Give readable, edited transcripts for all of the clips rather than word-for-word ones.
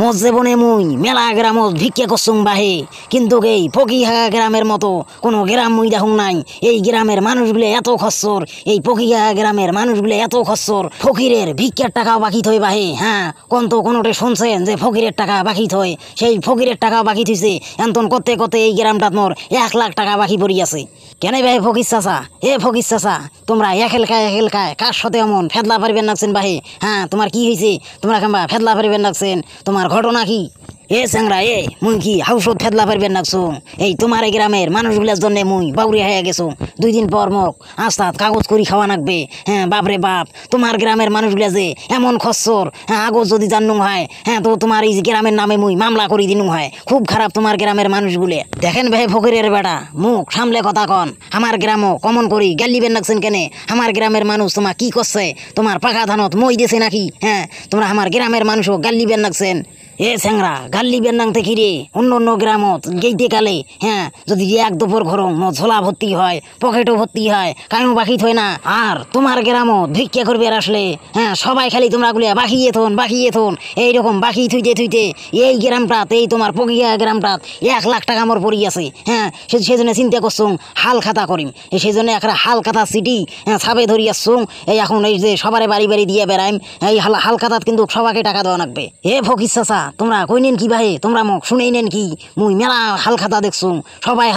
মোর জীবনে মুই মেলা গ্রামত ভিক্ষা করছুম বাহে, কিন্তু এই ফকিহা গ্রামের মতো কোনো গ্রাম মুই দেখুন নাই। এই গ্রামের মানুষগুলো এত খচ্চর, এই ফকিহা গ্রামের মানুষগুলো এত খচ্চর, ফকিরের ভিক্ষার টাকাও বাকি থই বাহে। হ্যাঁ, কোনোটে শুনছেন যে ফকিরের টাকা বাকি থই? সেই ফকিরের টাকাও বাকি থইছে। এন্তন করতে করতে এই গ্রামটাত মোর 1 লাখ টাকা বাকি পড়ি আছে। কেন ভাই ফকির চাচা, ফকির চাচা, তোমরা একেলকায় কার সাথে এমন ফেদলা পারিবেন নাকছেন বাহে? হ্যাঁ, তোমার কি হয়েছে? তোমরা কেমবা ফেদলা পারিবেন নাকছেন? তোমার ঘটনা কি? চ্যাংরা মুই কি হাউসত ফেদলা পারবেন নাকছো? এই তোমার এই গ্রামের মানুষগুলার জন্য মুই বাউরিয়া হয়ে গেছো। 2 দিন পর মোক আস্তাত কাগজ করি খাওয়া নাকবে। হ্যাঁ বাপরে বাপ, তোমার গ্রামের মানুষগুলা যে এমন খচ্চর, হ্যাঁ আগজ যদি জানুম হয়, হ্যাঁ তো তোমার এই গ্রামের নামে মুই মামলা করি দিনুম হয়। খুব খারাপ তোমার গ্রামের মানুষগুলো। দেখেন ভাই ফকিরের বেটা, মুখ সামলে কথা কন। আমার গ্রামও কমন করি গাল্লিবেন নাকছেন কেনে? আমার গ্রামের মানুষ তোমার কি করছে? তোমার পাকা ধানত মই দিছে নাকি? হ্যাঁ, তোমরা আমার গ্রামের মানুষও গাল্লিবেন নাকছেন? চ্যাংরা, গাল্লি বেন্নাংতে কিরে অন্য গ্রামত গেইতে কালে, হ্যাঁ যদি 1 দুপুর ঘরম ঝোলা ভর্তি হয়, পকেটও ভর্তি হয়, কায়ও বাকি থই না। আর তোমার গ্রামত ভিক্ষা করবে আসলে, হ্যাঁ সবাই খালি তোমরা গুলিয়া বাকিয়ে থন এইরকম বাকি থুইতে এই গ্রামটাত, এই তোমার পকিয়া গ্রামটাত 1 লাখ টাকা মোর পড়ি আছে। হ্যাঁ, সেজন্য চিন্তা করছুম হাল খাতা করিম। সেই জন্য একটা হাল খাতা সিটি ছাপে ধরি আসছুম। এই এখন এই যে সবারে বাড়ি দিয়ে বেড়াইম, এই হাল খাতাত কিন্তু সবাকে টাকা দেওয়া লাগবে। ফকির চাচা, তোমরা কই নেন কি ভাই? তোমরা মোক শুনেই নেন কি? মুই মেলা হাল খাতা দেখছুম, সবাই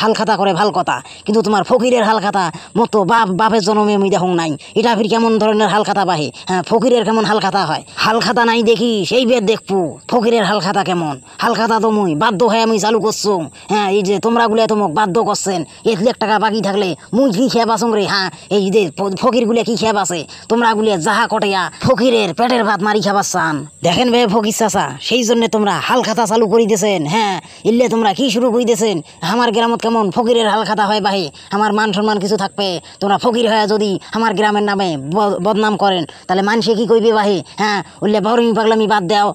হাল খাতা করে ভাল কথা, কিন্তু তোমার ফকিরের হাল খাতা মতো বাপের জন্মে মুই দেখুন নাই। এটা ফির কেমন ধরনের হাল খাতা বাহে? হ্যাঁ, ফকিরের কেমন হাল খাতা হয়? হাল খাতা নাই দেখি সেই বেদ দেখবো ফকিরের হাল খাতা কেমন। হাল খাতা তো মুই বাধ্য হয়ে আমি চালু করছুম। হ্যাঁ, এই যে তোমরা গুলো তো মোক বাধ্য করছেন। 1 লাখ টাকা বাকি থাকলে মুই কি খেয়ে বাসুম রে? হ্যাঁ, এই যে ফকির গুলো কি খেয়ে বাসে? তোমরা গুলিয়া যাহা কটেয়া ফকিরের পেটের ভাত মারি খাবার চান। দেখেন ভাই ফকির চাচা, সেই জন্য তোমরা হাল খাতা চালু করে দিয়েছেন। হ্যাঁ, ইল্লে তোমরা কি শুরু করে দিয়েছেন? আমার গ্রামত কেমন ফকিরের হাল খাতা হয় বাহে? আমার মান সম্মান কিছু থাকবে? তোমরা ফকির হয়ে যদি আমার গ্রামের নামে বদনাম করেন, তাহলে মানুষে কি কইবে বাহে? হ্যাঁ, উল্লে বড়মি পাগলামি বাদ দাও,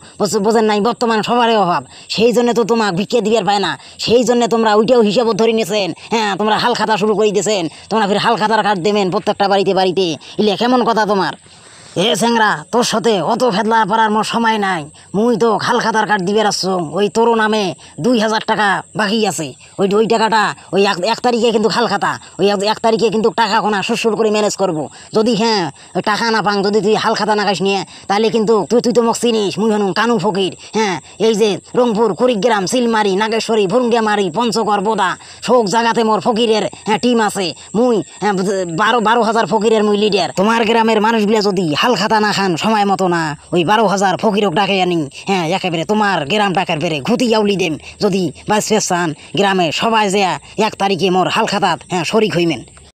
বোঝেন নাই বর্তমান সবারই অভাব। সেই জন্য তো তোমাক ভিক্ষা দিবার পায় না। সেই জন্য তোমরা ওইটাও হিসাব ধরে নিয়েছেন। হ্যাঁ, তোমরা হাল খাতা শুরু করে দিয়েছেন। তোমরা ফির হাল খাতার কার্ড দেবেন প্রত্যেকটা বাড়িতে। ইল্লে কেমন কথা তোমার? চ্যাংরা, তোর সাথে অত ফেদলা পারার মোর সময় নাই। মুই তো খাল খাতার কার্ড দিবে আসছুম। ওই তোর নামে 2000 টাকা বাকি আছে। ওই টাকাটা ওই 1 তারিখে কিন্তু খাল খাতা, ওই 1 তারিখে কিন্তু টাকা কোনা সুর করে ম্যানেজ করবো। যদি হ্যাঁ ওই টাকা না পাং, যদি তুই হাল খাতা না খাস নিয়ে, তাহলে কিন্তু তুই তো মোক চিনিস, মুই হনুম কানু ফকির। হ্যাঁ, এই যে রংপুর, কুড়িগ্রাম, সিলমারি, নাগেশ্বরী, ভুরুঙ্গিয়ামারি, পঞ্চগড়, বোদা সব জায়গাতে মোর ফকিরের টিম আছে। মুই 12,000 ফকিরের মুই লিডার। তোমার গ্রামের মানুষগুলা যদি হাল খাতা না খান সময় মতো না, ওই 12,000 ফকিরক ডাকে আনি, হ্যাঁ একেবারে তোমার গ্রাম টাকার বেড়ে ঘুতি আউলি দেম। যদি বাঁচতে চান গ্রামে সবাই যে 1 তারিখে মোর হাল খাতাত শরিক হইমেন।